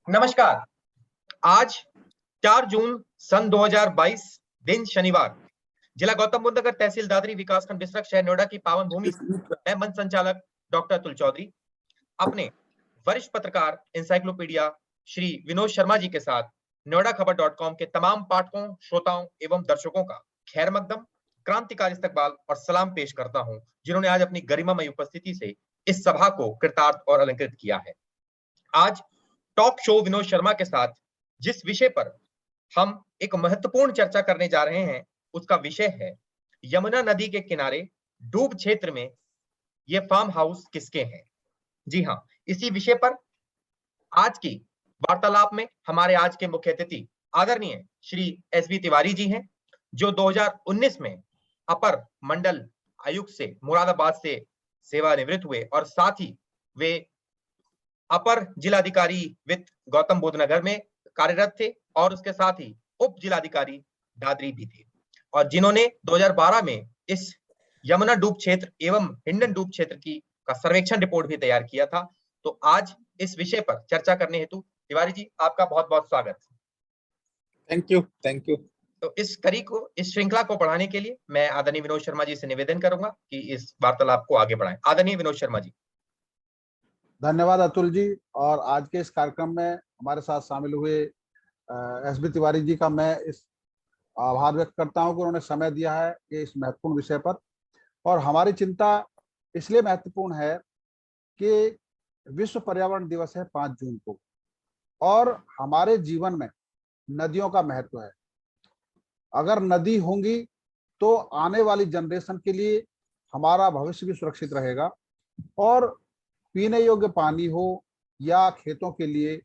नमस्कार। आज 4 जून सन 2022 दिन शनिवार, जिला गौतम बुद्ध नगर, तहसील दादरी, विकासखंड बिसरख, शहर नोएडा की पावन भूमि से मैं मंच संचालक डॉक्टर अतुल चौधरी अपने वरिष्ठ पत्रकार इंसाइक्लोपीडिया श्री विनोद शर्मा जी के साथ नोएडा खबर .com के तमाम पाठकों, श्रोताओं एवं दर्शकों का खैर मकदम, क्रांतिकारी इस्तकबाल और सलाम पेश करता हूं, जिन्होंने आज अपनी गरिमामयी उपस्थिति से इस सभा को कृतार्थ और अलंकृत किया है। आज टॉक शो विनोद शर्मा के साथ जिस विषय पर हम एक महत्वपूर्ण चर्चा करने जा रहे हैं, उसका विषय है यमुना नदी के किनारे डूब क्षेत्र में ये फार्म हाउस किसके हैं। जी हाँ, इसी विषय पर आज की वार्तालाप में हमारे आज के मुख्य अतिथि आदरणीय श्री एसबी तिवारी जी हैं, जो 2019 में अपर मंडल आयुक्त से मुरादाबाद से सेवानिवृत्त हुए और साथ ही वे अपर जिलाधिकारी वित्त गौतम बुद्ध नगर में कार्यरत थे और उसके साथ ही उप जिलाधिकारी दादरी भी थे, और जिन्होंने 2012 में इस यमुना डूब क्षेत्र एवं हिंडन डूब क्षेत्र की का सर्वेक्षण रिपोर्ट भी तैयार किया था। तो आज इस विषय पर चर्चा करने हेतु तिवारी जी, आपका बहुत बहुत स्वागत। Thank you. तो इस श्रृंखला को बढ़ाने के लिए मैं आदरणीय विनोद शर्मा जी से निवेदन करूंगा कि इस वार्तालाप को आगे बढ़ाएं। आदरणीय विनोद शर्मा जी। धन्यवाद अतुल जी। और आज के इस कार्यक्रम में हमारे साथ शामिल हुए एसबी तिवारी जी का मैं इस आभार व्यक्त करता हूं कि उन्होंने समय दिया है कि इस महत्वपूर्ण विषय पर। और हमारी चिंता इसलिए महत्वपूर्ण है कि विश्व पर्यावरण दिवस है 5 जून को, और हमारे जीवन में नदियों का महत्व है। अगर नदी होंगी तो आने वाली जनरेशन के लिए हमारा भविष्य भी सुरक्षित रहेगा, और पीने योग्य पानी हो या खेतों के लिए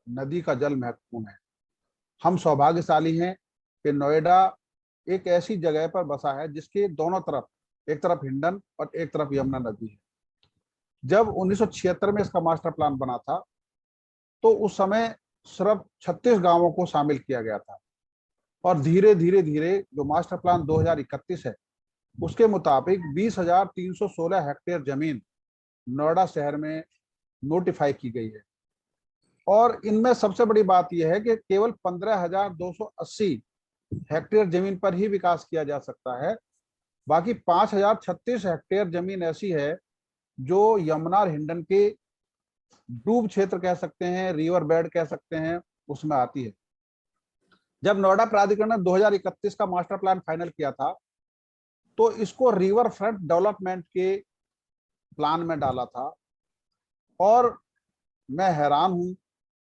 नदी का जल महत्वपूर्ण है। हम सौभाग्यशाली हैं कि नोएडा एक ऐसी जगह पर बसा है जिसके दोनों तरफ, एक तरफ हिंडन और एक तरफ यमुना नदी है। जब 1976 में इसका मास्टर प्लान बना था तो उस समय सिर्फ 36 गांवों को शामिल किया गया था, और धीरे धीरे जो मास्टर प्लान 2031 है उसके मुताबिक 20,316 हेक्टेयर जमीन नोएडा शहर में नोटिफाई की गई है। और इनमें सबसे बड़ी बात यह है कि केवल 15,280 हेक्टेयर जमीन पर ही विकास किया जा सकता है। बाकी 5,036 हेक्टेयर जमीन ऐसी है जो यमुना और हिंडन के डूब क्षेत्र कह सकते हैं, रिवर बेड कह सकते हैं, उसमें आती है। जब नोएडा प्राधिकरण ने 2031 का मास्टर प्लान फाइनल किया था तो इसको रिवर फ्रंट डेवलपमेंट के प्लान में डाला था, और मैं हैरान हूं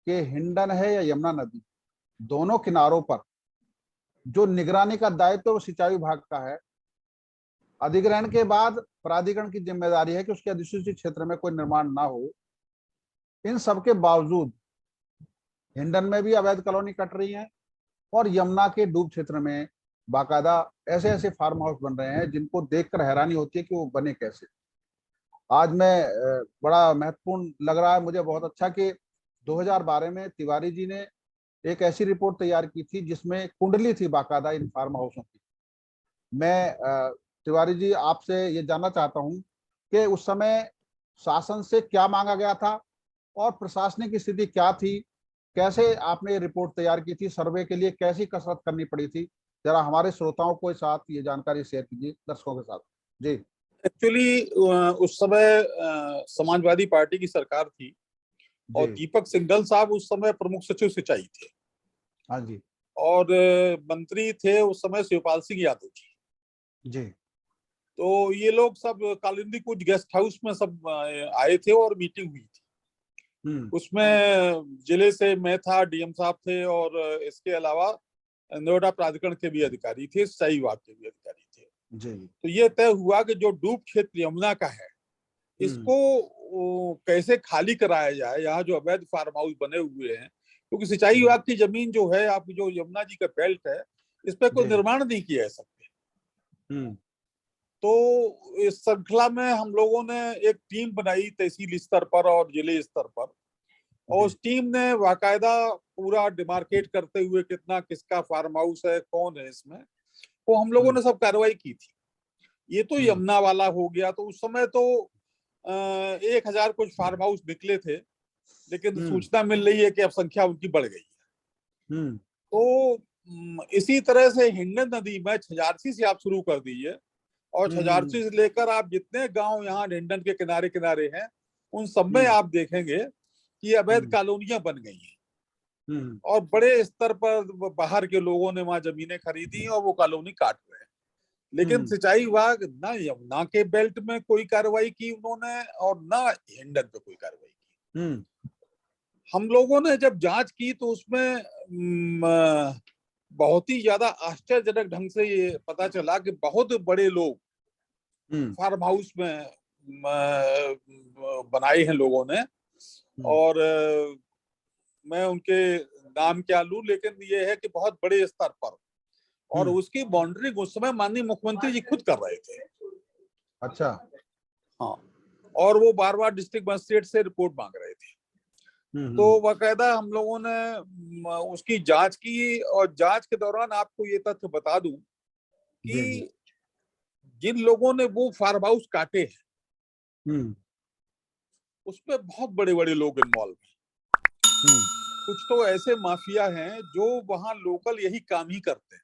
कि हिंडन है या यमुना नदी, दोनों किनारों पर जो निगरानी का दायित्व सिंचाई विभाग का है। अधिग्रहण के बाद प्राधिकरण की जिम्मेदारी है कि उसके अधिसूचित क्षेत्र में कोई निर्माण ना हो। इन सब के बावजूद हिंडन में भी अवैध कॉलोनी कट रही है, और यमुना के डूब क्षेत्र में बाकायदा ऐसे ऐसे फार्म हाउस बन रहे हैं जिनको देखकर हैरानी होती है कि वो बने कैसे। आज मैं बड़ा महत्वपूर्ण लग रहा है मुझे, बहुत अच्छा, कि 2012 में तिवारी जी ने एक ऐसी रिपोर्ट तैयार की थी जिसमें कुंडली थी बाकायदा इन फार्म हाउसों की। मैं तिवारी जी आपसे ये जानना चाहता हूं कि उस समय शासन से क्या मांगा गया था और प्रशासनिक स्थिति क्या थी, कैसे आपने रिपोर्ट तैयार की थी, सर्वे के लिए कैसी कसरत करनी पड़ी थी। जरा हमारे श्रोताओं के साथ ये जानकारी शेयर कीजिए, दर्शकों के साथ। जी। एक्चुअली उस समय समाजवादी पार्टी की सरकार थी और दीपक सिंघल साहब उस समय प्रमुख सचिव सिंचाई थे। हाँ जी। और मंत्री थे उस समय शिवपाल सिंह यादव जी। तो ये लोग सब कालिंदी कुछ गेस्ट हाउस में सब आए थे और मीटिंग हुई थी। उसमें जिले से मैं था, डीएम साहब थे, और इसके अलावा नोएडा प्राधिकरण के भी अधिकारी थे, सिंचाई विभाग के भी अधिकारी थे। जी। तो ये तय हुआ कि जो डूब क्षेत्र यमुना का है इसको कैसे खाली कराया जाए। यहाँ जो अवैध फार्म हाउस बने हुए हैं, क्योंकि सिंचाई विभाग की जमीन जो है, आप जो यमुना जी का बेल्ट है, इस पर कोई निर्माण नहीं किया जा सकते। तो इस श्रृंखला में हम लोगों ने एक टीम बनाई तहसील स्तर पर और जिले स्तर पर, और उस टीम ने बाकायदा पूरा डिमार्केट करते हुए कितना किसका फार्म हाउस है, कौन है इसमें, वो हम लोगों ने सब कार्रवाई की थी। ये तो यमुना वाला हो गया। तो उस समय तो 1,000 कुछ फार्म हाउस निकले थे, लेकिन सूचना मिल रही है कि अब संख्या उनकी बढ़ गई है। तो इसी तरह से हिंडन नदी में छजारसी से आप शुरू कर दीजिए, और छजारसी से लेकर आप जितने गांव यहाँ हिंडन के किनारे किनारे हैं, उन सब में आप देखेंगे कि अवैध कॉलोनियां बन गई हैं, और बड़े स्तर पर बाहर के लोगों ने वहां जमीनें खरीदी और वो कॉलोनी काट रहे हैं। लेकिन सिंचाई विभाग ना यमुना के बेल्ट में कोई कार्रवाई की उन्होंने, और ना हिंडन पे कोई कार्रवाई की। हम लोगों ने जब जांच की तो उसमें बहुत ही ज्यादा आश्चर्यजनक ढंग से ये पता चला कि बहुत बड़े लोग फार्म हाउस में बनाए हैं लोगों ने, और मैं उनके नाम क्या लूं, लेकिन ये है कि बहुत बड़े स्तर पर, और उसकी बाउंड्री उस समय माननीय मुख्यमंत्री जी खुद कर रहे थे। अच्छा। हाँ, और वो बार बार डिस्ट्रिक्ट मजिस्ट्रेट से रिपोर्ट मांग रहे थे। तो बाकायदा हम लोगों ने उसकी जांच की, और जांच के दौरान आपको ये तथ्य बता दूं कि जिन लोगों ने वो फार्म हाउस काटे हैं, उसमें बहुत बड़े बड़े लोग इन्वॉल्व हैं। कुछ तो ऐसे माफिया हैं जो वहां लोकल यही काम ही करते हैं।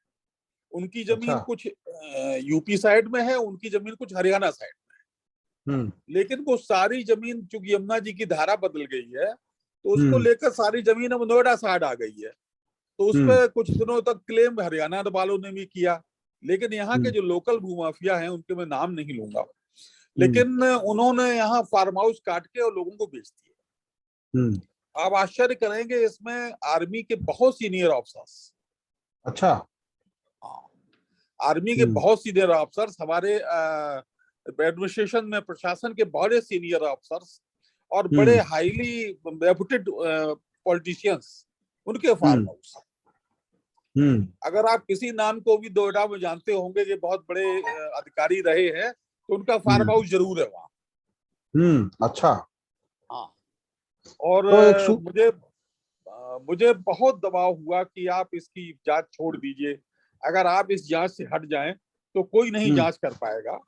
उनकी जमीन कुछ यूपी साइड में है, उनकी जमीन कुछ हरियाणा साइड में है। लेकिन वो सारी जमीन, चूंकि यमुना जी की धारा बदल गई है, तो उसको लेकर सारी जमीन अब नोएडा साइड आ गई है। तो उस पर कुछ दिनों तक क्लेम हरियाणा वालों ने भी किया, लेकिन यहाँ के जो लोकल भूमाफिया हैं उनके मैं नाम नहीं लूंगा, लेकिन उन्होंने यहाँ फार्म हाउस काट के और लोगों को बेच दिए। आप आश्चर्य करेंगे, इसमें आर्मी के बहुत सीनियर ऑफिसर्स, अच्छा, आर्मी के बहुत सीनियर ऑफिसर्स, हमारे एडमिनिस्ट्रेशन में प्रशासन के बड़े सीनियर ऑफिसर्स, और बड़े हाईली रेपुटेड पॉलिटिशियंस, उनके फार्म हाउस। अगर आप किसी नाम को भी नोएडा में जानते होंगे कि बहुत बड़े अधिकारी रहे हैं, तो उनका फार्म हाउस जरूर है वहाँ। अच्छा। हाँ, और मुझे बहुत दबाव हुआ कि आप इसकी जांच छोड़ दीजिए, अगर आप इस जांच से हट जाएं तो कोई नहीं जांच कर पाएगा।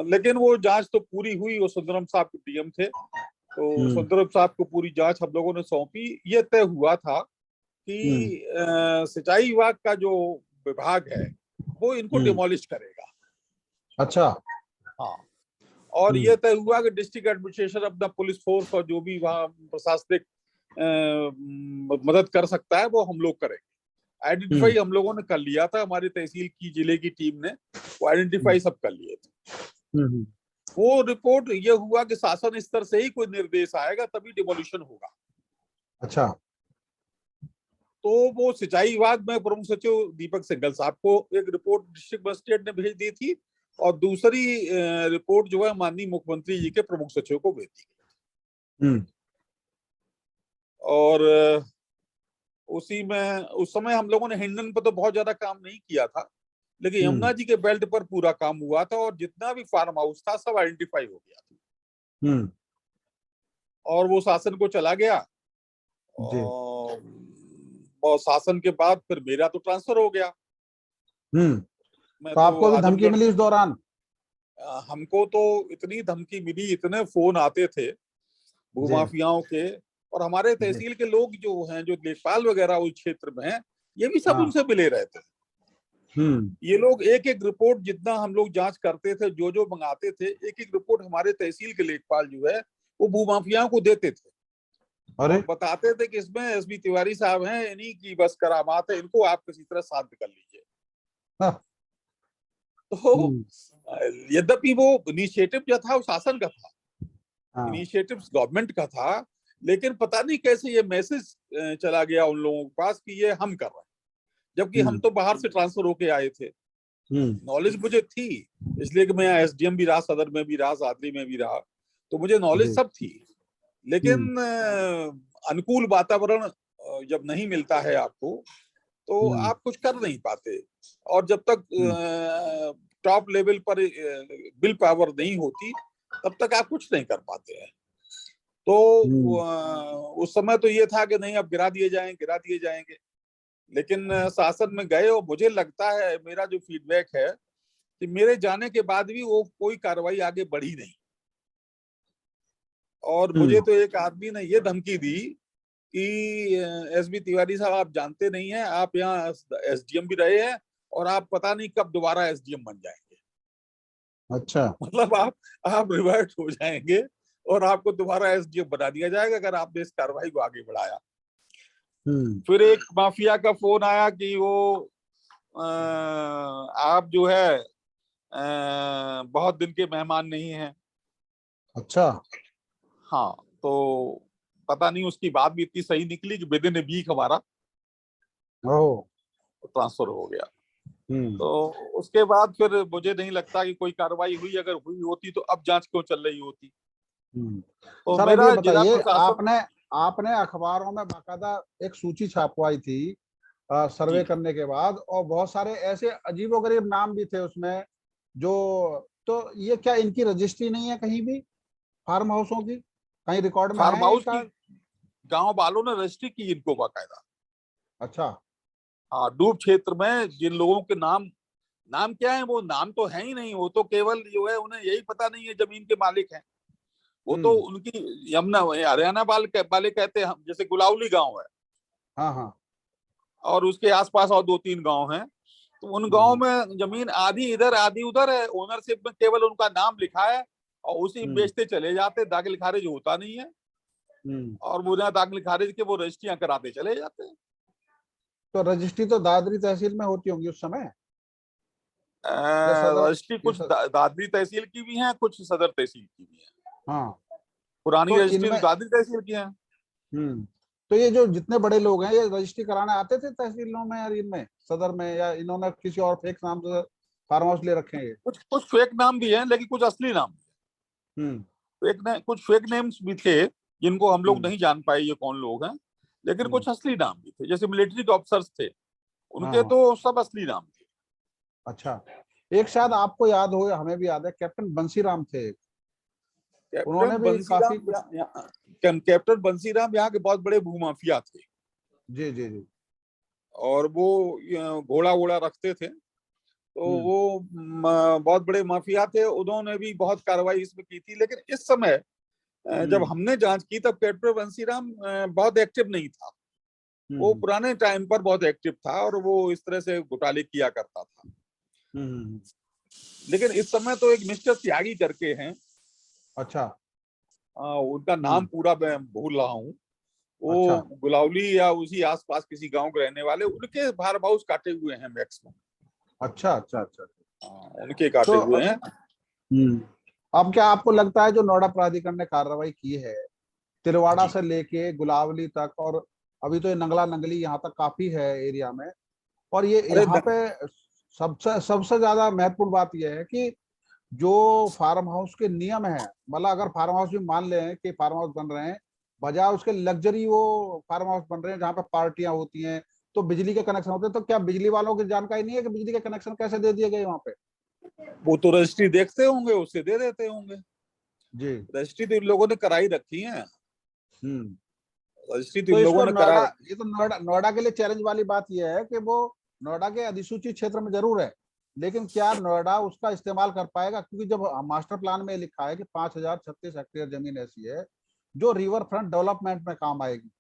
लेकिन वो जांच तो पूरी हुई, वो सुंदरम साहब के डीएम थे, तो सुंदरम साहब को पूरी जांच हम लोगों ने सौंपी। ये तय हुआ था कि सिंचाई विभाग का जो विभाग है वो इनको डिमोलिश करेगा। अच्छा। हाँ, और ये तय हुआ कि डिस्ट्रिक्ट एडमिनिस्ट्रेशन अपना पुलिस फोर्स और जो भी वहाँ प्रशासनिक मदद कर सकता है वो हम लोग करेंगे। आइडेंटिफाई हम लोगों ने कर लिया था, हमारी तहसील की जिले की टीम ने वो आइडेंटिफाई सब कर लिए थे। वो रिपोर्ट ये हुआ कि शासन स्तर से ही कोई निर्देश आएगा तभी डिमोलिशन होगा। अच्छा। तो वो सिंचाई विभाग में प्रमुख सचिव दीपक सिंघल साहब को एक रिपोर्ट डिस्ट्रिक्ट मजिस्ट्रेट ने भेज दी थी, और दूसरी रिपोर्ट जो है माननीय मुख्यमंत्री जी के प्रमुख सचिव को भेज दी। और उसी में उस समय हम लोगों ने हिंडन पर तो बहुत ज्यादा काम नहीं किया था, लेकिन यमुना जी के बेल्ट पर पूरा काम हुआ था, और जितना भी फार्म हाउस था सब आइडेंटिफाई हो गया था। और वो शासन को चला गया, और शासन के बाद फिर मेरा तो ट्रांसफर हो गया। तो आपको भी धमकी मिली इस दौरान? हमको तो इतनी धमकी मिली, इतने फोन आते थे भूमाफियाओं के, और हमारे तहसील के लोग जो हैं, जो लेखपाल वगैरह उस क्षेत्र में हैं, ये भी सब उनसे मिले रहते थे। ये लोग एक एक रिपोर्ट जितना हम लोग जांच करते थे, जो जो मंगाते थे, एक एक रिपोर्ट हमारे तहसील के लेखपाल जो है वो भूमाफियाओं को देते थे, और बताते थे कि इसमें एसबी तिवारी साहब हैं, इन्हीं की बस करामात है, इनको आप किसी तरह शांत कर लीजिए। तो यद्यपि वो इनिशिएटिव जो था वो शासन का था, इनिशिएटिव गवर्नमेंट का था, लेकिन पता नहीं कैसे ये मैसेज चला गया उन लोगों के पास कि ये हम कर रहे हैं, जबकि हम तो बाहर से ट्रांसफर होके आए थे। नॉलेज मुझे थी, इसलिए कि मैं एसडीएम भी रहा, सदर में भी रहा, सादरी में भी रहा, तो मुझे नॉलेज सब थी। लेकिन अनुकूल वातावरण जब नहीं मिलता है आपको, तो आप कुछ कर नहीं पाते, और जब तक टॉप लेवल पर विल पावर नहीं होती तब तक आप कुछ नहीं कर पाते हैं। तो उस समय तो ये था कि नहीं, अब गिरा दिए जाएंगे, लेकिन शासन में गए, और मुझे लगता है, मेरा जो फीडबैक है कि मेरे जाने के बाद भी वो कोई कार्रवाई आगे बढ़ी नहीं, और मुझे तो एक आदमी ने ये धमकी दी कि एसबी तिवारी साहब, आप जानते नहीं हैं, आप यहाँ एसडीएम भी रहे हैं और आप पता नहीं कब दोबारा एसडीएम बन जाएंगे। अच्छा। मतलब आप रिवर्ट हो जाएंगे और आपको दोबारा एसडीएम बना दिया जाएगा अगर आपने इस कार्रवाई को आगे बढ़ाया। फिर एक माफिया का फोन आया कि वो आप जो है बहुत दिन के मेहमान नहीं हैं। अच्छा। हाँ, तो पता नहीं उसकी बात भी इतनी सही निकली कि विद इन ए वीक हमारा ट्रांसफर हो गया। तो उसके बाद फिर मुझे नहीं लगता कि कोई कार्रवाई हुई, अगर हुई होती तो अब जांच क्यों चल रही होती। तो सर, मेरा ये जिला बताइए, प्रशासन, आपने अखबारों में बाकायदा एक सूची छापवाई थी सर्वे करने के बाद, और बहुत सारे ऐसे अजीबोगरीब नाम भी थे उसमें जो, तो ये क्या इनकी रजिस्ट्री नहीं है कहीं भी, फार्म हाउसों की कहीं रिकॉर्ड में फार्म है हाउस इनका? की गांव वालों ने रजिस्ट्री की इनको बाकायदा। अच्छा। हाँ, डूब क्षेत्र में जिन लोगों के नाम क्या है, वो नाम तो है ही नहीं, वो तो केवल जो है उन्हें यही पता नहीं है जमीन के मालिक हैं। वो तो उनकी यमुना हरियाणा वाले कहते हैं, जैसे गुलावली गांव है, हाँ हाँ, और उसके आसपास और 2-3 गांव हैं, तो उन गांव में जमीन आधी इधर आधी उधर है, ओनरशिप में केवल उनका नाम लिखा है और उसी बेचते चले जाते, दाखिल खारिज होता नहीं है, और वो दाखिल खारिज के वो रजिस्ट्रियां कराते चले जाते हैं। तो रजिस्ट्री तो दादरी तहसील में होती होंगी उस समय, या सदर? रजिस्ट्री कुछ दादरी तहसील की भी है, कुछ सदर तहसील की भी है। हाँ, पुरानी तो रजिस्ट्री तो इनमें दादरी तहसील की है। तो ये जो जितने बड़े लोग हैं, ये रजिस्ट्री कराने आते थे तहसीलों में, या इनमें सदर में, या इन्होंने किसी और फेक नाम से फार्म हाउस ले रखे हैं ये? कुछ फेक नाम भी हैं, लेकिन कुछ असली नाम भी हैं। कुछ फेक नेम्स भी थे जिनको हम लोग नहीं जान पाए ये कौन लोग हैं, लेकिन कुछ असली नाम भी थे, जैसे मिलिट्री के ऑफिसर्स थे, उनके तो सब असली नाम थे। अच्छा। एक शायद आपको याद हो, हमें भी याद है, कैप्टन बंसीराम थे, उन्होंने भी काफी कुछ। कैप्टन बंसीराम यहाँ के बहुत बड़े भूमाफिया थे। जी जी जी। और वो घोड़ा वोड़ा रखते थे, तो वो बहुत बड़े माफिया थे, उन्होंने भी बहुत कार्रवाई इसमें की थी। लेकिन इस समय जब हमने जांच की तब कैप्टन बंसीराम बहुत एक्टिव नहीं था। वो पुराने टाइम पर बहुत एक्टिव था और वो इस तरह से घोटाले किया करता था। लेकिन इस समय तो एक मिस्टर त्यागी करके हैं। अच्छा। उनका नाम पूरा मैं भूल रहा हूँ। वो अच्छा। गुलावली या उसी आसपास किसी गांव के रहने वाले, उनके फार्म हाउस काटे हुए हैं मैक्सिमम। अच्छा अच्छा अच्छा। उनके काटे तो हुए हैं। अब क्या आपको लगता है जो नोएडा प्राधिकरण ने कार्रवाई की है, तिलवाड़ा जी। से लेके गुलावली तक, और अभी तो ये नंगला नंगली यहाँ तक काफी है एरिया में, और ये अरे यहाँ पे सबसे सबसे ज्यादा महत्वपूर्ण बात यह है कि जो फार्म हाउस के नियम है, मतलब अगर फार्म हाउस भी मान लें कि फार्म हाउस बन रहे हैं, बजाय उसके लग्जरी वो फार्म हाउस बन रहे हैं जहाँ पे पार्टियां होती हैं, तो बिजली के कनेक्शन होते हैं, तो क्या बिजली वालों की जानकारी नहीं है कि बिजली के कनेक्शन कैसे दे दिए गए वहां पे? वो तो रजिस्ट्री देखते होंगे, उससे दे देते होंगे जी। रजिस्ट्री तो इन लोगों ने कराई रखी है। रजिस्ट्री तो तो इन लोगों इसको ने करा नोएडा, रखी ये तो नोएडा के लिए चैलेंज वाली बात यह है कि वो नोएडा के अधिसूचित क्षेत्र में जरूर है, लेकिन क्या नोएडा उसका इस्तेमाल कर पाएगा? क्योंकि जब मास्टर प्लान में लिखा है कि 5036 हेक्टेयर जमीन ऐसी है जो रिवर फ्रंट डेवलपमेंट में काम आएगी,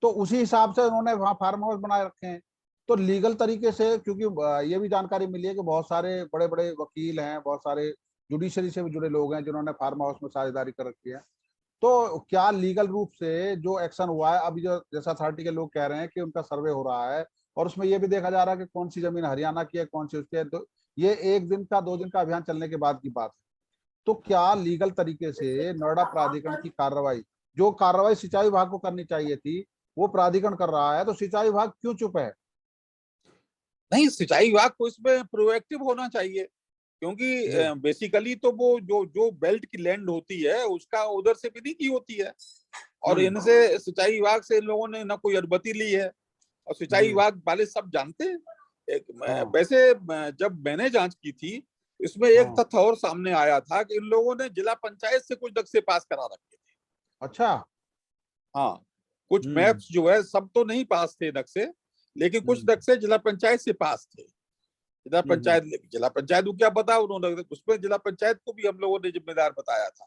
तो उसी हिसाब से उन्होंने वहां फार्म हाउस बनाए रखे हैं। तो लीगल तरीके से, क्योंकि ये भी जानकारी मिली है कि बहुत सारे बड़े बड़े वकील हैं, बहुत सारे जुडिशरी से भी जुड़े लोग हैं जिन्होंने फार्म हाउस में साझेदारी कर रखी है, तो क्या लीगल रूप से जो एक्शन हुआ है अभी, जो जैसा अथॉरिटी के लोग कह रहे हैं कि उनका सर्वे हो रहा है और उसमें ये भी देखा जा रहा है कि कौन सी जमीन हरियाणा की है, कौन सी उसकी है, तो ये 1 दिन का 2 दिन का अभियान चलने के बाद की बात है। तो क्या लीगल तरीके से नोएडा प्राधिकरण की कार्रवाई, जो कार्रवाई सिंचाई विभाग को करनी चाहिए थी, वो प्राधिकरण कर रहा है, तो सिंचाई विभाग क्यों चुप है? नहीं, सिंचाई विभाग को इसमें प्रोएक्टिव होना चाहिए, क्योंकि बेसिकली तो वो जो जो बेल्ट की लैंड होती है उसका उधर से भी नहीं की होती है, और इनसे सिंचाई विभाग से इन लोगों ने ना कोई अनुमति ली है, और सिंचाई विभाग वाले सब जानते हैं। वैसे जब मैंने जांच की थी, इसमें एक तथ्य और सामने आया था कि इन लोगों ने जिला पंचायत से कुछ नक्शे पास करा रखे थे। अच्छा। हाँ, कुछ मैप्स जो है सब तो नहीं पास थे नक्शे, लेकिन कुछ नक्शे जिला पंचायत से पास थे। जिला पंचायत को क्या पता, उन्होंने उसमें जिला पंचायत को भी हम लोगों ने जिम्मेदार बताया था।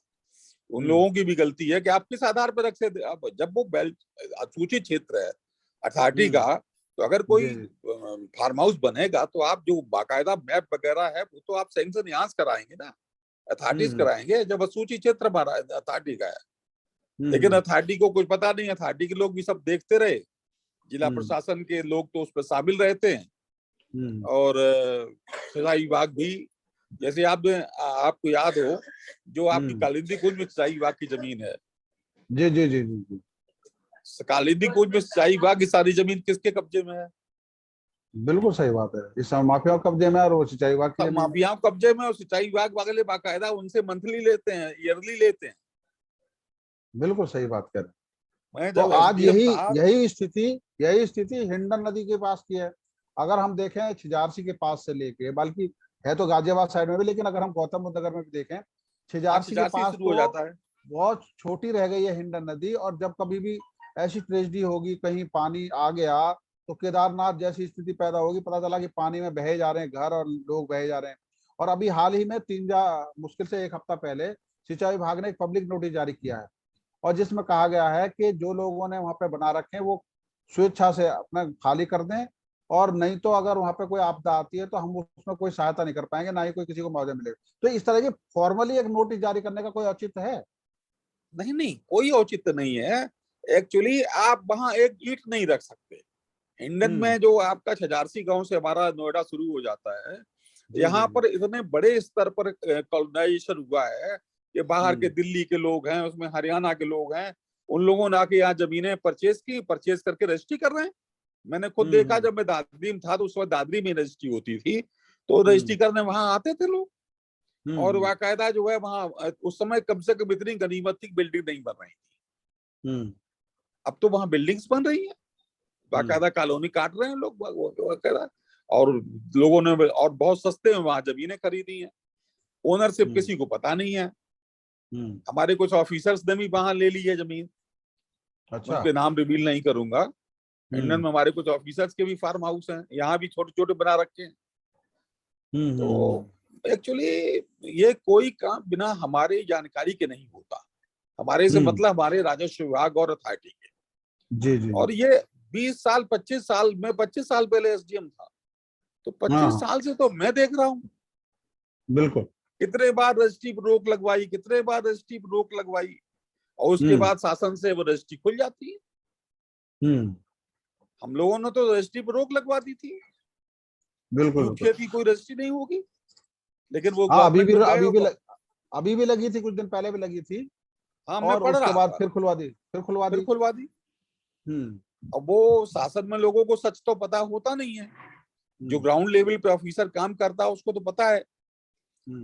उन लोगों की भी गलती है कि आप किस आधार पर रख सकते। अब जब वो बेल्ट सूचित क्षेत्र है अथॉरिटी का, तो अगर कोई जी, जी। फार्म हाउस बनेगा तो आप जो बाकायदा मैप वगैरह है वो तो आप सैंक्शन यहाँ से कराएंगे ना, अथॉरिटीज कराएंगे, जब सूचित क्षेत्र हमारा अथॉरिटी का है। लेकिन अथॉरिटी को कुछ पता नहीं, अथॉरिटी के लोग भी सब देखते रहे, जिला प्रशासन के लोग तो उस पर शामिल रहते हैं, और सिंचाई विभाग भी, जैसे आपको याद हो जो आपकी कालिंदी कुंज में सिंचाई विभाग की जमीन है, जी, जी, जी, जी, जी। कालिंदी कुंज में सिंचाई विभाग की सारी जमीन किसके कब्जे में है? बिल्कुल सही बात है, इस समय माफिया कब्जे में है और वो सिंचाई विभाग की सब जमीन है। माफियाओं कब्जे में, और सिंचाई विभाग वाले बाकायदा उनसे मंथली लेते हैं, ईयरली लेते हैं। बिल्कुल सही बात कर रहे हैं। मैं तो जब आज एसडीएम था, यही स्थिति हिंडन नदी के पास की है। अगर हम देखें छिजारसी के पास से लेके, बल्कि है तो गाजियाबाद साइड में भी, लेकिन अगर हम गौतम बुद्ध नगर में भी देखें, छिजारसी के छिजारसी पास शुरू हो तो जाता है। बहुत छोटी रह गई है हिंडन नदी। और जब कभी भी ऐसी ट्रेजेडी होगी, कहीं पानी आ गया, तो केदारनाथ जैसी स्थिति पैदा होगी, पता चला कि पानी में बहे जा रहे हैं घर और लोग बहे जा रहे हैं। और अभी हाल ही में मुश्किल से एक हफ्ता पहले सिंचाई विभाग ने एक पब्लिक नोटिस जारी किया है, और जिसमें कहा गया है कि जो लोगों ने वहां पे बना रखे हैं वो स्वेच्छा से अपना खाली कर दें, और नहीं तो अगर वहां पे कोई आपदा आती है तो हम उसमें कोई सहायता नहीं कर पाएंगे, ना ही कोई किसी को मुआवजा मिलेगा। तो इस तरह की फॉर्मली एक नोटिस जारी करने का कोई औचित्य है? नहीं नहीं, कोई औचित्य नहीं है। एक्चुअली आप वहां एक ईंट नहीं रख सकते। हिंडन में जो आपका छिजारसी गांव से हमारा नोएडा शुरू हो जाता है, जी, जी, यहाँ जी। पर इतने बड़े स्तर पर कॉलोनाइजेशन हुआ है कि बाहर के दिल्ली के लोग हैं, उसमें हरियाणा के लोग हैं, उन लोगों ने आके यहाँ जमीनें परचेज करके रजिस्ट्री कर रहे हैं। मैंने खुद देखा, जब मैं दादरी में था तो उस वक्त दादरी में रजिस्ट्री होती थी, तो रजिस्ट्री करने वहां आते थे लोग, और बाकायदा जो है वहां उस समय कम से कम इतनी गनीमत थी, बिल्डिंग नहीं बन रही थी। अब तो वहां बिल्डिंग्स बन रही है, बाकायदा कॉलोनी काट रहे हैं लोग बाकायदा, और लोगों ने और बहुत सस्ते में वहां जमीनें खरीदी हैं। ओनरशिप किसी को पता नहीं है। हमारे कुछ ऑफिसर्स ने भी वहां ले ली है जमीन, अच्छा। उनके नाम रिवील नहीं करूंगा। इंडियन में हमारे कुछ ऑफिसर्स के भी फार्म हाउस हैं, यहाँ भी छोटे छोटे बना रखे हैं। तो एक्चुअली ये कोई काम बिना हमारे जानकारी के नहीं होता। हमारे से मतलब हमारे राजस्व विभाग और अथॉरिटी के। जी, जी, और ये 20 साल 25 साल में 25 साल पहले एसडीएम था, तो 25 साल से तो मैं देख रहा हूँ। बिल्कुल। कितने बार रजिस्ट्री पर रोक लगवाई, कितने बार रजिस्ट्री पर रोक लगवाई, और उसके बाद शासन से वो रजिस्ट्री खुल जाती है। हम लोगों ने तो रजिस्ट्री पर रोक लगवा दी थी, बिल्कुल। खेती कोई रजिस्ट्री नहीं होगी, लेकिन वो हाँ, गवर्नमेंट में गए। अभी भी लगी थी, कुछ दिन पहले भी लगी थी। हाँ, मैं और पढ़ उसके रहा बाद था, फिर खुलवा दी, फिर खुलवा दी। हम्म अब वो शासन में लोगों को सच तो पता होता नहीं है, जो ग्राउंड लेवल पे ऑफिसर काम करता है उसको तो पता है।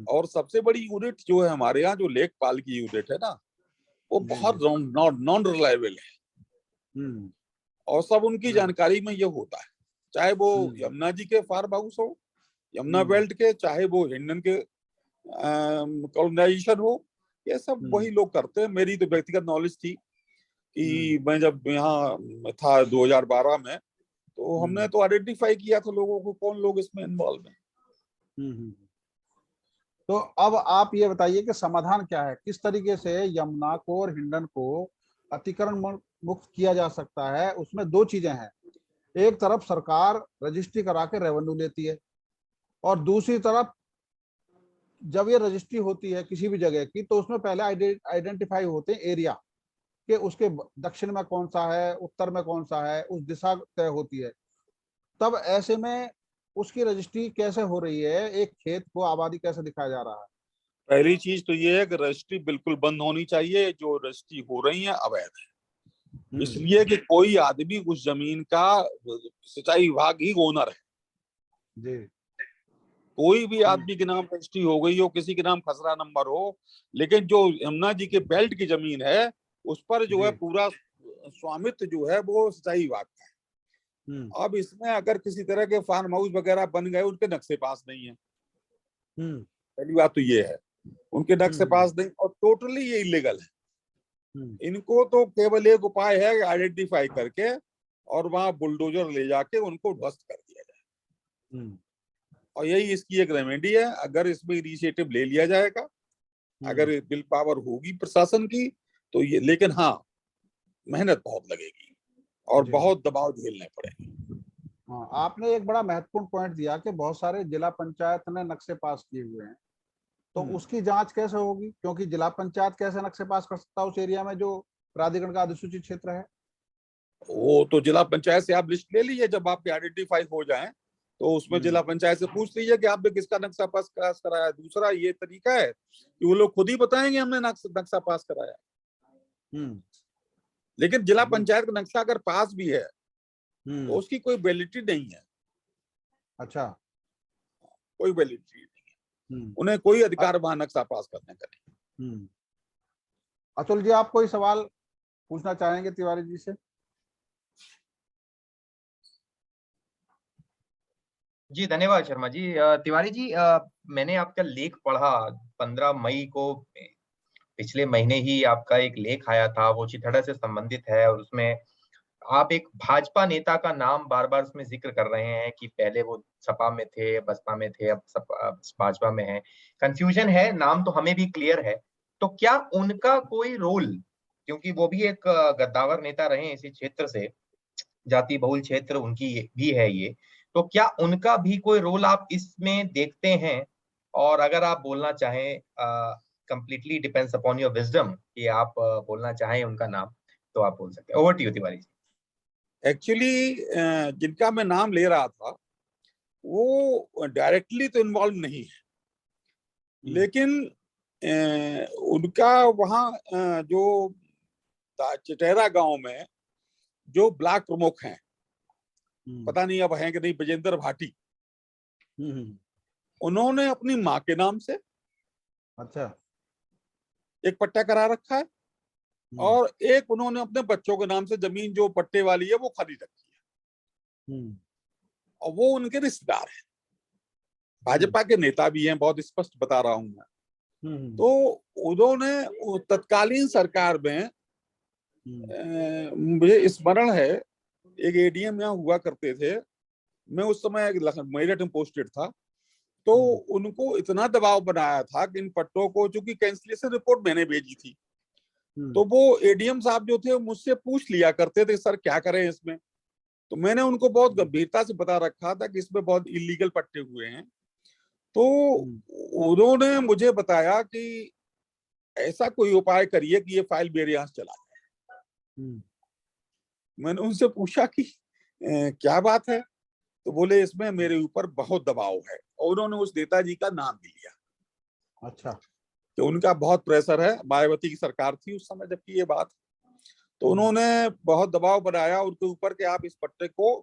और सबसे बड़ी यूनिट जो है हमारे यहाँ, जो लेखपाल की यूनिट है ना, वो बहुत नॉन रिलायबल है, और सब उनकी जानकारी में ये होता है, चाहे वो यमुना जी के फार्म हाउस हो, यमुना बेल्ट के, चाहे वो हिंडन के कॉलोनाइजेशन हो, ये सब वही लोग करते हैं। मेरी तो व्यक्तिगत नॉलेज थी कि मैं जब यहाँ था 2012 में, तो हमने तो आइडेंटिफाई किया था लोगों को, कौन लोग इसमें इन्वॉल्व हैं। तो अब आप ये बताइए कि समाधान क्या है, किस तरीके से यमुना को और हिंडन को अतिक्रमण मुक्त किया जा सकता है? उसमें दो चीजें हैं, एक तरफ सरकार रजिस्ट्री करा के रेवेन्यू लेती है, और दूसरी तरफ जब ये रजिस्ट्री होती है किसी भी जगह की, तो उसमें पहले आइडेंटिफाई होते हैं एरिया कि उसके दक्षिण में कौन सा है, उत्तर में कौन सा है, उस दिशा तय होती है। तब ऐसे में उसकी रजिस्ट्री कैसे हो रही है, एक खेत को आबादी कैसे दिखाया जा रहा है? पहली चीज तो ये है कि रजिस्ट्री बिल्कुल बंद होनी चाहिए। जो रजिस्ट्री हो रही है अवैध है, इसलिए कि कोई आदमी उस जमीन का, सिंचाई विभाग ही ओनर है जी। कोई भी आदमी के नाम रजिस्ट्री हो गई हो, किसी के नाम खसरा नंबर हो, लेकिन जो यमुना जी के बेल्ट की जमीन है उस पर जो है पूरा स्वामित्व जो है वो सिंचाई विभाग का है। अब इसमें अगर किसी तरह के फार्म हाउस वगैरह बन गए, उनके नक्शे पास नहीं है, पहली बात तो ये है, उनके नक्शे पास नहीं, और टोटली ये इलीगल है। इनको तो केवल एक उपाय है, आइडेंटिफाई करके और वहां बुलडोजर ले जाके उनको ध्वस्त कर दिया जाए, और यही इसकी एक रेमेडी है। अगर इसमें इनिशिएटिव ले लिया जाएगा अगर विल पावर होगी प्रशासन की तो ये, लेकिन हाँ मेहनत बहुत लगेगी और जी। बहुत दबाव झेलने पड़ेंगे। हाँ, आपने एक बड़ा महत्वपूर्ण पॉइंट दिया कि बहुत सारे जिला पंचायत ने नक्शे पास किए हुए हैं, तो उसकी जांच कैसे होगी? क्योंकि जिला पंचायत कैसे नक्शे पास कर सकता है उस एरिया में जो प्राधिकरण का अधिसूचित क्षेत्र है? वो तो जिला पंचायत से आप लिस्ट ले लीजिए, जब आपके आइडेंटिफाई हो जाए तो उसमें जिला पंचायत से पूछ लीजिए कि आपने किसका नक्शा पास कराया। दूसरा ये तरीका है कि वो लोग खुद ही बताएंगे हमने नक्शा पास कराया। लेकिन जिला पंचायत का नक्शा अगर पास भी है तो उसकी कोई वैलिडिटी नहीं है। अच्छा, कोई वैलिडिटी नहीं है, उन्हें कोई अधिकार वहां नक्शा पास करने का नहीं। अतुल जी, आप कोई सवाल पूछना चाहेंगे तिवारी जी से? जी धन्यवाद शर्मा जी। तिवारी जी, मैंने आपका लेख पढ़ा 15 मई को। पिछले महीने ही आपका एक लेख आया था, वो चिथड़ा से संबंधित है, और उसमें आप एक भाजपा नेता का नाम बार बार उसमें जिक्र कर रहे हैं कि पहले वो सपा में थे, बसपा में थे, अब भाजपा में है। कंफ्यूजन है, नाम तो हमें भी क्लियर है। तो क्या उनका कोई रोल, क्योंकि वो भी एक गद्दावर नेता रहे हैं इसी क्षेत्र से, जाति बहुल क्षेत्र उनकी भी है ये, तो क्या उनका भी कोई रोल आप इसमें देखते हैं? और अगर आप बोलना चाहें, completely depends upon your wisdom, कि आप बोलना चाहें उनका नाम, तो आप बोल सकते हैं। Over to you Tiwari ji. Actually जिनका मैं नाम ले रहा था वो डायरेक्टली तो इन्वॉल्व नहीं है, लेकिन उनका वहाँ जो चिटेरा गांव में जो ब्लॉक प्रमुख हैं, पता नहीं अब हैं कि नहीं, विजेंद्र भाटी, उन्होंने अपनी माँ के नाम से अच्छा एक पट्टा करा रखा है, और एक उन्होंने अपने बच्चों के नाम से जमीन जो पट्टे वाली है वो खरीद रखी है, और वो उनके रिश्तेदार हैं, भाजपा के नेता भी हैं, बहुत स्पष्ट बता रहा हूं मैं। तो उन्होंने तत्कालीन सरकार में, मुझे स्मरण है, एक एडीएम यहाँ हुआ करते थे, मैं उस समय मेरठ में पोस्टेड था, तो उनको इतना दबाव बनाया था कि इन पट्टों को, चूंकि कैंसिलेशन रिपोर्ट मैंने भेजी थी, तो वो एडीएम साहब जो थे मुझसे पूछ लिया करते थे सर क्या करें इसमें। तो मैंने उनको बहुत गंभीरता से बता रखा था कि इसमें बहुत इलीगल पट्टे हुए हैं। तो उन्होंने मुझे बताया कि ऐसा कोई उपाय करिए कि ये फाइल मेरे यहाँ चला जाए। मैंने उनसे पूछा कि क्या बात है, तो बोले इसमें मेरे ऊपर बहुत दबाव है, और उन्होंने उस नेताजी का नाम भी लिया। अच्छा, कि उनका बहुत प्रेशर है, मायावती की सरकार थी उस समय जबकि ये बात, तो उन्होंने बहुत दबाव बनाया उनके ऊपर कि आप इस पट्टे को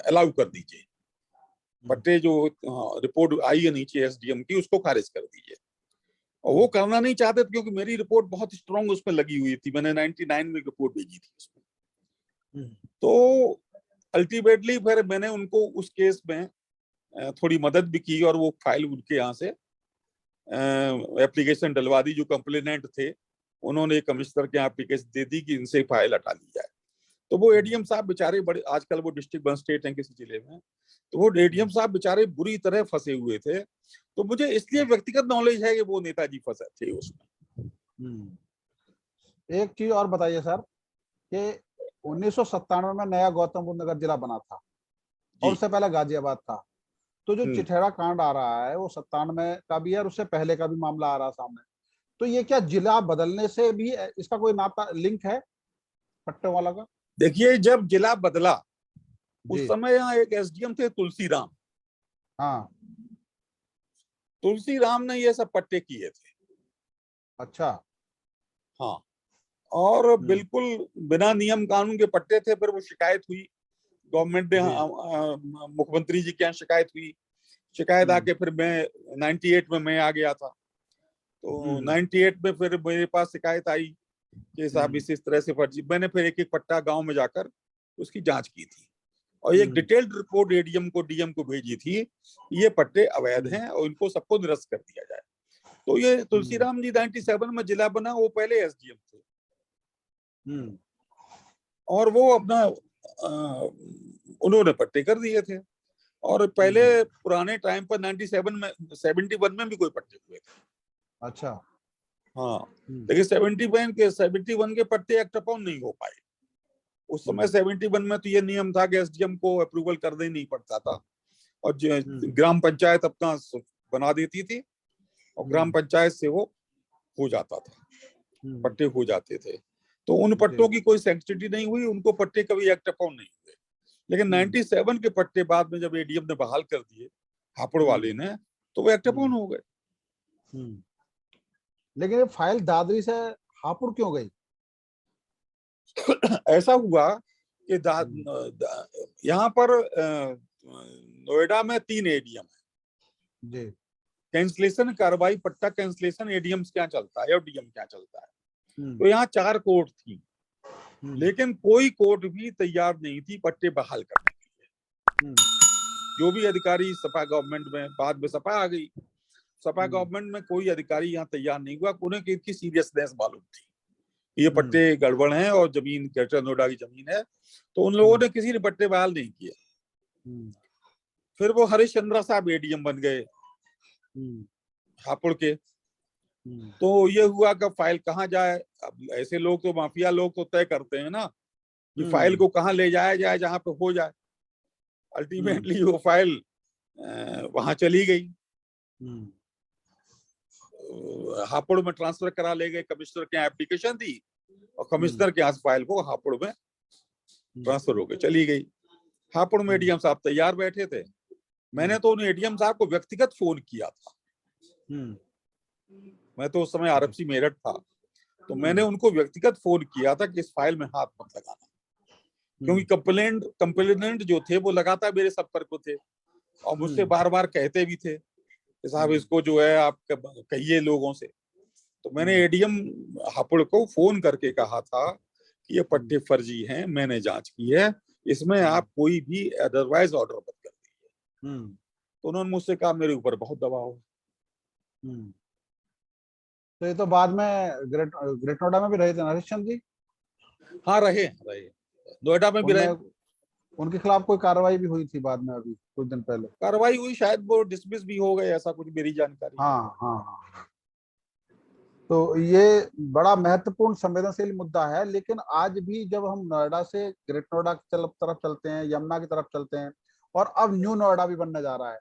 अलाउ कर दीजिए, पट्टे जो रिपोर्ट आई है नीचे एसडीएम की उसको खारिज कर दीजिए। और वो करना नहीं चाहते थे क्योंकि मेरी रिपोर्ट बहुत स्ट्रॉन्ग उसमें लगी हुई थी, मैंने 99 में रिपोर्ट भेजी थी उसमें। तो अल्टीमेटली फिर मैंने उनको उस केस में थोड़ी मदद भी की, और वो फाइल उनके यहाँ से एप्लीकेशन डलवा दी। जो कंप्लेनेंट थे उन्होंने कमिश्नर के एप्लीकेशन दे दी कि इनसे फाइल हटा ली जाए। तो वो एडीएम साहब बेचारे बड़े, आजकल वो डिस्ट्रिक्ट मजिस्ट्रेट हैं किसी जिले में, तो वो एडीएम साहब बेचारे बुरी तरह फंसे हुए थे। तो मुझे इसलिए व्यक्तिगत नॉलेज है कि वो नेताजी फंसे थे उसमें। एक चीज और बताइए सर कि 1997 में नया गौतम बुद्ध नगर जिला बना था और उससे पहले गाजियाबाद था, तो जो चिठेड़ा कांड आ रहा है वो 97 का भी है और उससे पहले का भी मामला आ रहा है सामने, तो ये क्या जिला बदलने से भी इसका कोई नाता लिंक है पट्टे वाला का? देखिए, जब जिला बदला उस समय यहाँ एक एसडीएम थे तुलसीराम। हाँ, तुलसीराम ने ये सब पट्टे किए थे। अच्छा, हाँ, और बिल्कुल बिना नियम कानून के पट्टे थे। फिर वो शिकायत हुई गवर्नमेंट ने, मुख्यमंत्री जी के यहाँ शिकायत हुई, शिकायत आके फिर मैं 98 में मैं आ गया था। तो 98 में फिर मेरे पास शिकायत आई कि साहब इस तरह से फर्जी। मैंने फिर एक एक पट्टा गांव में जाकर उसकी जांच की थी और एक डिटेल्ड रिपोर्ट एडीएम को, डीएम को भेजी थी, ये पट्टे अवैध हैं और इनको सबको निरस्त कर दिया जाए। तो ये तुलसीराम जी 97 में जिला बना, वो पहले एसडीएम थे और वो अपना उन्होंने पट्टे कर दिए थे। और पहले पुराने टाइम पर 97 में 71 में भी कोई पट्टे हुए थे। अच्छा, हाँ, लेकिन 71 के पट्टे एक्ट अपॉन नहीं हो पाए। उस समय 71 में तो ये नियम था कि एसडीएम को अप्रूवल करना ही नहीं पड़ता था, और ग्राम पंचायत अपना बना देती थी और ग्राम पंचायत से वो हो जाता था, पट्टे हो जाते थे। तो उन पट्टों की कोई सैंक्टिटी नहीं हुई, उनको पट्टे कभी एक्ट अपॉन नहीं हुए। लेकिन 97 के पट्टे बाद में जब एडीएम ने बहाल कर दिए हापुड़ वाले ने, तो वो एक्ट अपॉन हो गए। लेकिन ये फाइल दादरी से हापुड़ क्यों गई? ऐसा हुआ कि यहाँ पर नोएडा में 3 एडीएम है जी। कैंसलेशन कार्रवाई पट्टा कैंसलेशन एडीएम क्या चलता है और डीएम क्या चलता है। तो यहाँ 4 कोर्ट थी, लेकिन कोई कोर्ट भी तैयार नहीं थी पट्टे बहाल करने के लिए। जो भी अधिकारी सपा गवर्नमेंट में, बाद में सपा आ गई, सपा गवर्नमेंट में कोई अधिकारी यहाँ तैयार नहीं हुआ। उन्हें इनकी सीरियसनेस मालूम थी, ये पट्टे गड़बड़ हैं और जमीन ग्रेटर नोएडा की जमीन है, तो उन लोगों ने किसी ने पट्टे बहाल नहीं किए। फिर वो हरिश्चंद्रा साहब एडीएम बन गए हापुड़ के। तो ये हुआ कि फाइल कहाँ जाए। अब ऐसे लोग तो माफिया लोग तो तय करते हैं ना कि फाइल को कहाँ ले जाया जाए जहां पे हो जाए। अल्टीमेटली वो फाइल वहां चली गई, हापुड़ में ट्रांसफर करा ले गए। कमिश्नर के यहाँ एप्लीकेशन दी और कमिश्नर के यहाँ फाइल को हापुड़ में ट्रांसफर हो गई, चली गई। हापुड़ में एडीएम साहब तैयार बैठे थे। मैंने तो उन एडीएम साहब को व्यक्तिगत फोन किया था। मैं तो उस समय आरएफसी मेरठ था, तो मैंने उनको व्यक्तिगत फोन किया था कि इस फाइल में हाथ मत लगाना, क्योंकि कंप्लेनेंट जो थे वो लगातार मेरे संपर्क में थे और मुझसे बार बार कहते भी थे कि साहब इसको जो है आप कहिए लोगों से। तो मैंने एडीएम हापुड़ को फोन करके कहा था कि ये पट्टे फर्जी हैं, मैंने जांच की है, इसमें आप कोई भी अदरवाइज ऑर्डर मत कर दीजिए। तो उन्होंने मुझसे कहा मेरे ऊपर बहुत दबाव है। तो ये तो बाद में ग्रेट नोएडा में भी रहे थे हरिश्चंद्र जी? हाँ, रहे नोएडा में भी रहे। उनके खिलाफ कोई कार्रवाई भी हुई थी बाद में, अभी कुछ दिन पहले कार्रवाई हुई, शायद वो डिसमिस भी हो गए, ऐसा कुछ मेरी जानकारी। हाँ। तो ये बड़ा महत्वपूर्ण संवेदनशील मुद्दा है। लेकिन आज भी जब हम नोएडा से ग्रेट नोएडा की तरफ चलते हैं, यमुना की तरफ चलते हैं, और अब न्यू नोएडा भी बनने जा रहा है,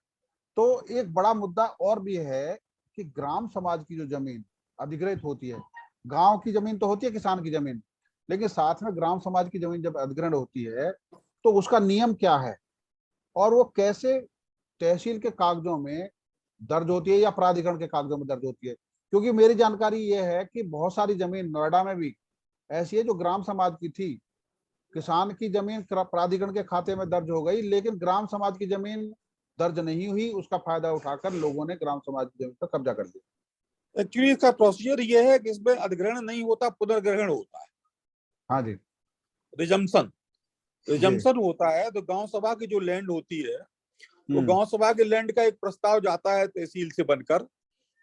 तो एक बड़ा मुद्दा और भी है कि ग्राम समाज की जो जमीन अधिग्रहित होती है, गांव की जमीन तो होती है किसान की जमीन, लेकिन साथ में ग्राम समाज की जमीन जब अधिग्रहण होती है तो उसका नियम क्या है और वो कैसे तहसील के कागजों में दर्ज होती है या प्राधिकरण के कागजों में दर्ज होती है। क्योंकि मेरी जानकारी ये है कि बहुत सारी जमीन नोएडा में भी ऐसी है जो ग्राम समाज की थी, किसान की जमीन प्राधिकरण के खाते में दर्ज हो गई, लेकिन ग्राम समाज की जमीन दर्ज नहीं हुई। उसका फायदा उठाकर लोगों ने ग्राम समाज की जमीन पर कब्जा कर दिया। एक्चुअली इसका प्रोसीजर ये है कि इसमें अधिग्रहण नहीं होता, पुनर्ग्रहण होता है। हाँ जी, रिजम्पशन होता है। तो गांव सभा की जो लैंड होती है, तो गांव सभा के लैंड का एक प्रस्ताव जाता है तहसील से बनकर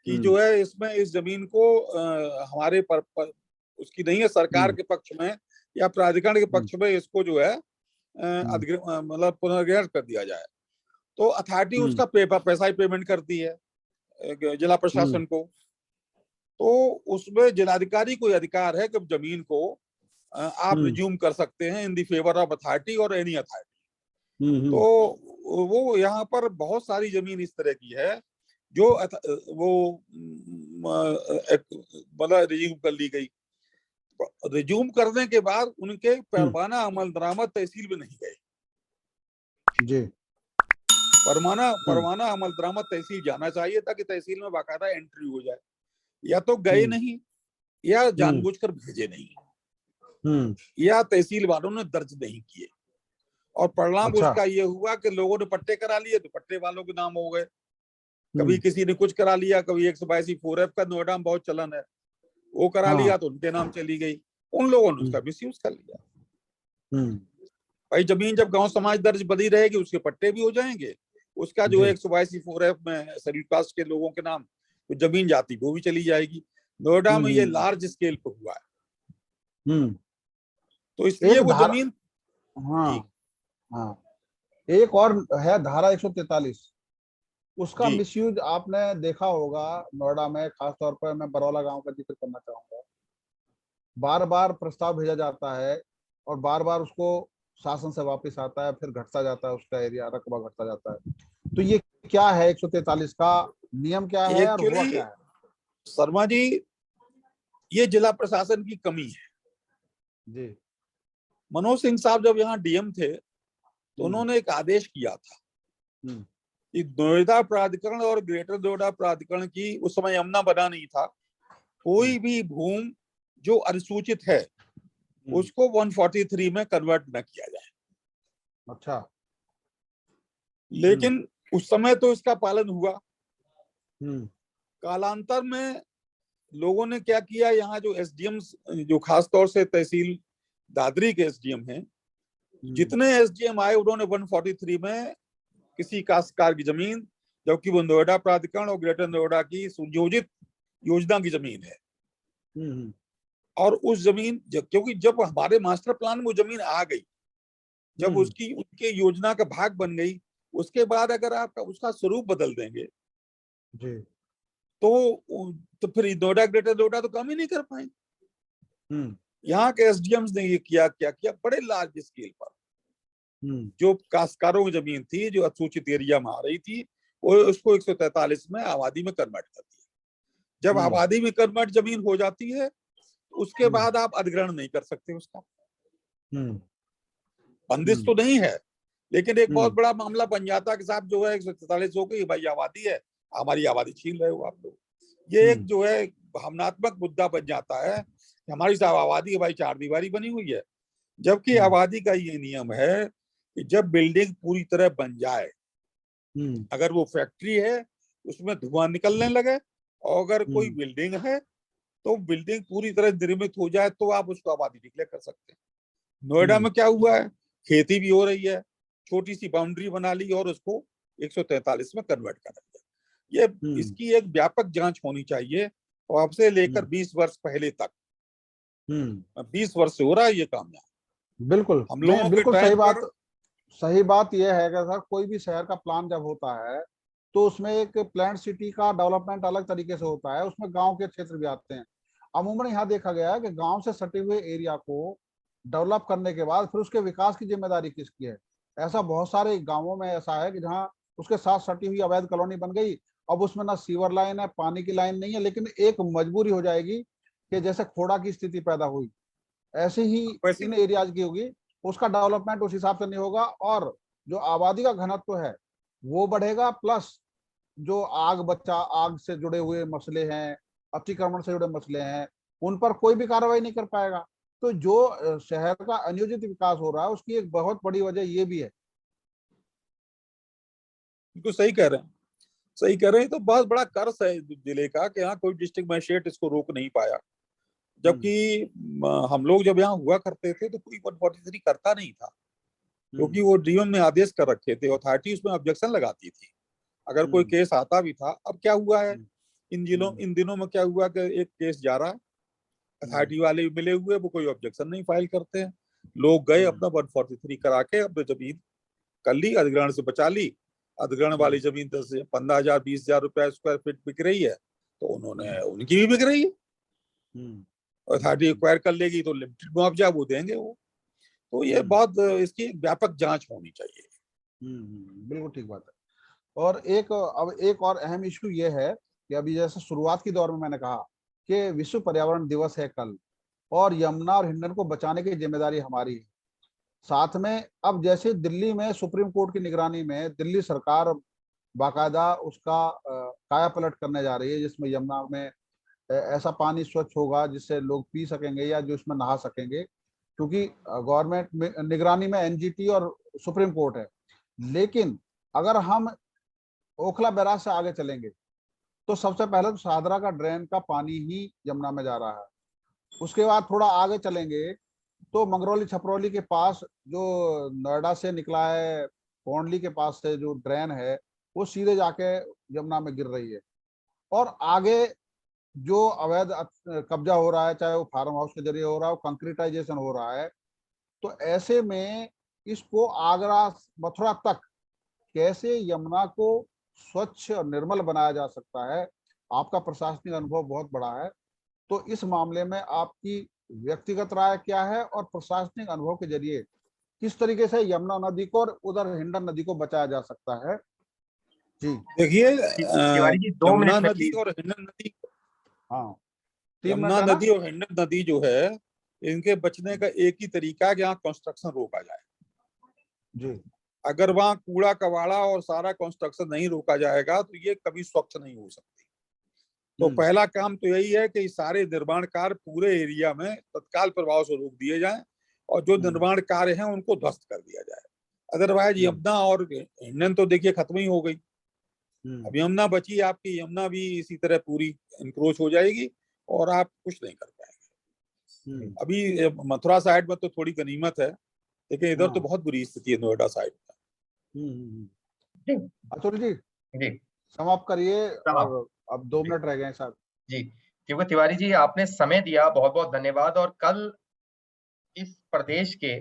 कि जो है इसमें इस जमीन को हमारे उसकी नहीं है, सरकार के पक्ष में या प्राधिकरण के पक्ष में इसको जो है मतलब पुनर्ग्रहण कर दिया जाए। तो अथॉरिटी उसका पैसा ही पेमेंट करती है जिला प्रशासन को। तो उसमें जिलाधिकारी को अधिकार है कि जमीन को आप रिज्यूम कर सकते हैं इन दी फेवर ऑफ अथॉरिटी और एनी अथॉरिटी। तो वो यहाँ पर बहुत सारी जमीन इस तरह की है जो वो मतलब रिज्यूम कर ली गई। रिज्यूम करने के बाद उनके परवाना अमल दरामद तहसील में नहीं गए जी। परवाना अमल दरामद तहसील जाना चाहिए ताकि तहसील में बाकायदा एंट्री हो जाए। या तो गए नहीं, या जानबूझकर भेजे नहीं, या तहसील वालों ने दर्ज नहीं किए। और परिणाम उसका ये हुआ कि लोगों ने पट्टे करा लिए तो पट्टे वालों के नाम हो गए। कभी किसी ने कुछ करा लिया, कभी 182(4)F का नोएडा में बहुत चलन है, वो करा लिया तो उनके नाम चली गई। उन लोगों ने उसका मिसयूज कर लिया। भाई जमीन जब गांव समाज दर्ज बनी रहेगी उसके पट्टे भी हो जाएंगे, उसका जो 182(4)F में शेड्यूल कास्ट के लोगों के नाम तो जमीन जाती वो भी चली जाएगी। नोएडा में ये लार्ज स्केल पे हुआ है। तो इसलिए वो जमीन एक और है धारा 143, उसका जी मिसयूज आपने देखा होगा नोएडा में, खासतौर पर मैं बरौला गांव का जिक्र करना चाहूंगा। बार बार प्रस्ताव भेजा जाता है और बार बार उसको शासन से वापस आता है, फिर घटता जाता है, उसका एरिया रकबा घटता जाता है। तो ये क्या है 143 का नियम क्या है और हुआ एक्चुअली क्या है? शर्मा जी, ये जिला प्रशासन की कमी है। जी। मनोज सिंह साहब जब यहाँ डीएम थे तो हम्म, उन्होंने एक आदेश किया था हम्म, कि नोएडा प्राधिकरण और ग्रेटर नोएडा प्राधिकरण की, उस समय यमुना बना नहीं था, कोई भी भूमि जो अधिसूचित है उसको 143 में कन्वर्ट न किया जाए। अच्छा। लेकिन उस समय तो इसका पालन हुआ। हम्म, कालांतर में लोगों ने क्या किया, यहाँ जो एसडीएम, जो खास तौर से तहसील दादरी के एसडीएम हैं, जितने एसडीएम आए उन्होंने 143 में किसी काश्तकार की जमीन, जबकि वो नोएडा प्राधिकरण और ग्रेटर नोएडा की सुयोजित योजना की जमीन है, हम्म, और उस जमीन क्योंकि जब हमारे मास्टर प्लान में वो जमीन आ गई, जब उसकी उनके योजना का भाग बन गई, उसके बाद अगर आप उसका स्वरूप बदल देंगे जी। तो फिर नोएडा ग्रेटर नोएडा तो काम ही नहीं कर पाएंगे। हम्म, यहाँ के एसडीएम्स ने ये किया, क्या किया, बड़े लार्ज स्केल पर हम्म, जो काश्तकारों की जमीन थी, जो असूचित एरिया में आ रही थी, वो उसको 143 में आबादी में कन्वर्ट कर दिया। जब आबादी में कन्वर्ट जमीन हो जाती है, उसके बाद आप अधिग्रहण नहीं कर सकते उसका। बंदिश तो नहीं है, लेकिन एक बहुत बड़ा मामला बन जाता के साथ जो है 143 हो गई, भाई आबादी है, हमारी आबादी छीन रहे हो आप लोग। ये एक जो है भावनात्मक मुद्दा बन जाता है कि हमारी साहब आबादी है, भाई चार दीवारी बनी हुई है। जबकि आबादी का ये नियम है कि जब बिल्डिंग पूरी तरह बन जाए, अगर वो फैक्ट्री है उसमें धुआं निकलने लगे, और अगर कोई बिल्डिंग है तो बिल्डिंग पूरी तरह निर्मित हो जाए तो आप उसको आबादी डिक्लेयर कर सकते हैं। नोएडा में क्या हुआ है, खेती भी हो रही है, छोटी सी बाउंड्री बना ली और उसको 143 में कन्वर्ट कर दिया। ये इसकी एक व्यापक जांच होनी चाहिए, और अब से लेकर 20 वर्ष पहले तक, 20 वर्ष से हो रहा है ये काम यहाँ। बिल्कुल हम नहीं, लोगों के बिल्कुल टाइम सही पर बात। सही बात यह है कि सर कोई भी शहर का प्लान जब होता है तो उसमें एक प्लान सिटी का डेवलपमेंट अलग तरीके से होता है, उसमें गांव के क्षेत्र भी आते हैं। अमूमन यहाँ देखा गया है कि गांव से सटे हुए एरिया को डेवलप करने के बाद फिर उसके विकास की जिम्मेदारी किसकी है? ऐसा बहुत सारे गांवों में ऐसा है कि जहाँ उसके साथ सटी हुई अवैध कॉलोनी बन गई, अब उसमें ना सीवर लाइन है, पानी की लाइन नहीं है, लेकिन एक मजबूरी हो जाएगी कि जैसे खोड़ा की स्थिति पैदा हुई ऐसे ही वैसे इन एरियाज की होगी। उसका डेवलपमेंट उस हिसाब से नहीं होगा और जो आबादी का घनत्व है वो बढ़ेगा, प्लस जो आग से जुड़े हुए मसले हैं, अतिक्रमण से जुड़े मसले हैं, उन पर कोई भी कार्रवाई नहीं कर पाएगा। तो जो शहर का अनियोजित विकास हो रहा है उसकी एक बहुत बड़ी वजह ये भी है। बिल्कुल सही कह रहे हैं, सही कह रहे हैं। तो बहुत बड़ा कर्ज है जिले का कि यहाँ कोई डिस्ट्रिक्ट मजिस्ट्रेट इसको रोक नहीं पाया। जबकि हम लोग जब यहाँ हुआ करते थे तो कोई 143 करता नहीं था, क्योंकि वो डीएम ने आदेश कर रखे थे, अथॉरिटी उसमें ऑब्जेक्शन लगाती थी अगर कोई केस आता भी था। अब क्या हुआ है, इन दिनों में क्या हुआ कि एक केस जा रहा है, अथॉरिटी वाले मिले हुए, वो कोई ऑब्जेक्शन नहीं फाइल करते हैं। लोग गए अपना 143 करा के अपने जमीन कर ली, अधिग्रहण से बचा ली। अधिग्रहण वाली जमीन 15,000 20,000 रुपए स्क्वायर फीट बिक रही है, तो उन्होंने उनकी भी बिक रही है। अथॉरिटी एक्वायर कर लेगी तो लिमिटेड मुआवजा वो देंगे वो। तो ये बहुत इसकी व्यापक जांच होनी चाहिए। बिल्कुल ठीक बात है। और अब एक और अहम इशू ये है कि अभी जैसे शुरुआत की दौर में मैंने कहा कि विश्व पर्यावरण दिवस है कल, और यमुना और हिंडन को बचाने की जिम्मेदारी हमारी है। साथ में अब जैसे दिल्ली में सुप्रीम कोर्ट की निगरानी में दिल्ली सरकार बाकायदा उसका काया पलट करने जा रही है, जिसमें यमुना में ऐसा पानी स्वच्छ होगा जिससे लोग पी सकेंगे या जो इसमें नहा सकेंगे, क्योंकि गवर्नमेंट में निगरानी में एनजीटी और सुप्रीम कोर्ट है। लेकिन अगर हम ओखला बैराज से आगे चलेंगे तो सबसे पहले तो सादरा का ड्रेन का पानी ही यमुना में जा रहा है। उसके बाद थोड़ा आगे चलेंगे तो मंगरौली छपरौली के पास जो नोएडा से निकला है, कोंडली के पास से जो ड्रेन है वो सीधे जाके यमुना में गिर रही है। और आगे जो अवैध कब्जा हो रहा है, चाहे वो फार्म हाउस के जरिए हो रहा है, वो कंक्रीटाइजेशन हो रहा है, तो ऐसे में इसको आगरा मथुरा तक कैसे यमुना को स्वच्छ और निर्मल बनाया जा सकता है। आपका प्रशासनिक अनुभव बहुत बड़ा है, तो इस मामले में आपकी व्यक्तिगत राय क्या है और प्रशासनिक अनुभव के जरिए किस तरीके से यमुना नदी को और उधर हिंडन नदी को बचाया जा सकता है? जी देखिए, तिवारी जी 2 यमुना मिनट में नदी प्लीज। और हिंडन नदी, हाँ, 3 यमुना मिनट है ना? नदी और हिंडन नदी जो है, इनके बचने का एक ही तरीका है कि यहाँ कंस्ट्रक्शन रोका जाए। जी अगर वहाँ कूड़ा कबाड़ा और सारा कंस्ट्रक्शन नहीं रोका जाएगा तो ये कभी स्वच्छ नहीं हो सकती। तो पहला काम तो यही है कि सारे निर्माण कार्य पूरे एरिया में तत्काल प्रभाव से रोक दिए जाएं और जो निर्माण कार्य हैं उनको ध्वस्त कर दिया जाए। अदरवाइज यमुना और हिंडन तो देखिए खत्म ही हो गई। अब यमुना बची, आपकी यमुना भी इसी तरह पूरी इंक्रोच हो जाएगी और आप कुछ नहीं कर पाएंगे। अभी मथुरा साइड में तो थोड़ी गनीमत है, लेकिन इधर तो बहुत बुरी स्थिति है नोएडा साइड में। अतुल जी जी समाप्त करिए, समाप्त। और अब 2 मिनट रह गए साहब। जी, क्योंकि तिवारी जी आपने समय दिया, बहुत बहुत धन्यवाद। और कल इस प्रदेश के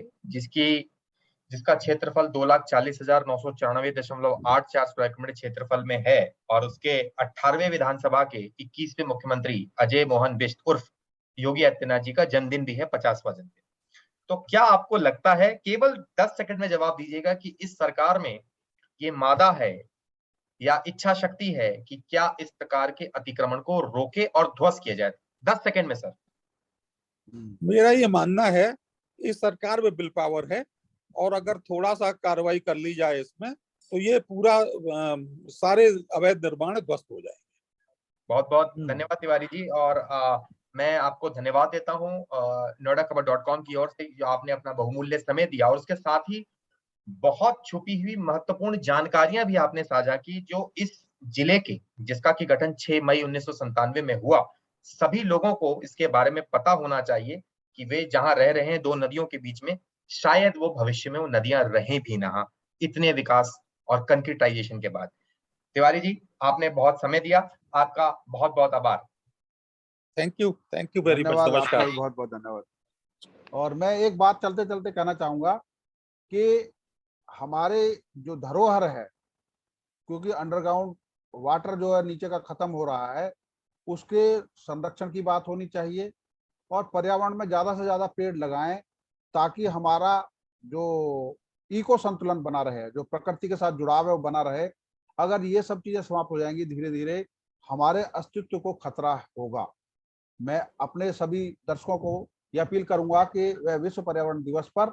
जिसका क्षेत्रफल 2,40,994.84 स्क्वायर किलोमीटर क्षेत्रफल में है और उसके 18वें विधानसभा के 21वें मुख्यमंत्री अजय मोहन बिष्ट उर्फ योगी आदित्यनाथ जी का जन्मदिन भी है, 50वां जन्मदिन। तो क्या आपको लगता है, केवल 10 सेकंड में जवाब दीजिएगा, कि इस सरकार में ये मादा है या इच्छा शक्ति है कि क्या इस प्रकार के अतिक्रमण को रोके और ध्वस्त किया जाए? 10 सेकंड में सर। मेरा ये मानना है इस सरकार में बिल पावर है और अगर थोड़ा सा कार्रवाई कर ली जाए इसमें तो ये पूरा सारे अवैध निर्माण ध्वस्त हो जाएंगे। बहुत बहुत धन्यवाद तिवारी जी। और मैं आपको धन्यवाद देता हूं noidakhabar.com की ओर से, जो आपने अपना बहुमूल्य समय दिया और उसके साथ ही बहुत छुपी हुई महत्वपूर्ण जानकारियां भी आपने साझा की, जो इस जिले के, जिसका कि गठन 6 मई 1997 में हुआ, सभी लोगों को इसके बारे में पता होना चाहिए कि वे जहां रह रहे हैं 2 नदियों के बीच में, शायद वो भविष्य में वो नदियां रहें भी ना, इतने विकास और कंक्रीटाइजेशन के बाद। तिवारी जी आपने बहुत समय दिया, आपका बहुत बहुत आभार। Thank you very much. धन्यवाद, आपका नमस्कार। भी बहुत बहुत धन्यवाद। और मैं एक बात चलते चलते कहना चाहूंगा कि हमारे जो धरोहर है, क्योंकि अंडरग्राउंड वाटर जो है नीचे का खत्म हो रहा है, उसके संरक्षण की बात होनी चाहिए और पर्यावरण में ज्यादा से ज्यादा पेड़ लगाएं ताकि हमारा जो इको संतुलन बना रहे, जो प्रकृति के साथ जुड़ाव है वो बना रहे। अगर ये सब चीजें समाप्त हो जाएंगी धीरे धीरे, हमारे अस्तित्व को खतरा होगा। मैं अपने सभी दर्शकों को यह अपील करूंगा कि वह विश्व पर्यावरण दिवस पर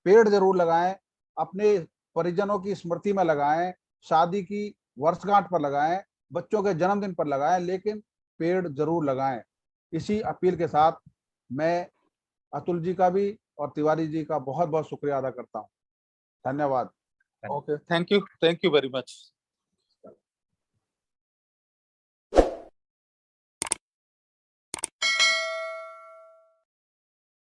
पेड़ जरूर लगाएं, अपने परिजनों की स्मृति में लगाएं, शादी की वर्षगांठ पर लगाएं, बच्चों के जन्मदिन पर लगाएं, लेकिन पेड़ जरूर लगाएं। इसी अपील के साथ मैं अतुल जी का भी और तिवारी जी का बहुत बहुत शुक्रिया अदा करता हूं। धन्यवाद। Okay, thank you very much.